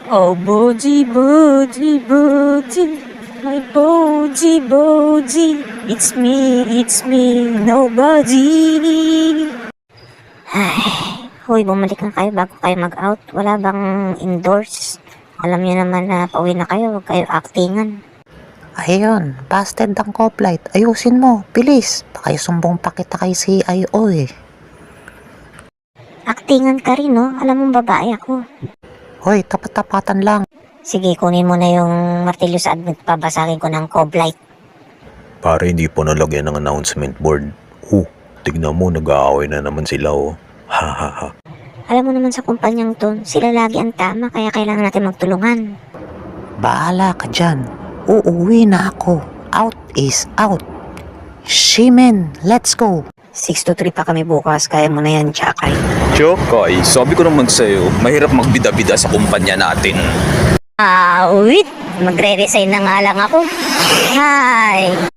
Oh, Boji, Boji, Boji, my Boji, Boji, it's me, nobody. Ay, hoy, bumalik na kayo bago kayo mag-out. Wala bang indoors? Alam niyo naman na pauwi na kayo, huwag kayo actingan. Ayun, busted ang coplight. Ayusin mo, bilis. Baka sumbong pa kita kay CIO eh. Actingan ka rin, no? Alam mong babae ako. Hoy, tapat-tapatan lang. Sige, kunin mo na yung martilyo sa admin, pabasagin ko ng coblight. Para hindi po nalagyan ng announcement board. Tignan mo, nag-aaway na naman sila oh. Ha ha ha. Alam mo naman sa kumpanyang to, sila lagi ang tama, kaya kailangan natin magtulungan. Bahala ka dyan. Uuwi na ako. Out is out. Shimen, let's go. 6 to 3 pa kami bukas, kaya mo na yan, Chakay. Chokay, sabi ko naman sa'yo, mahirap magbida-bida sa kumpanya natin. Wait! Magre-resign na nga lang ako. Hi!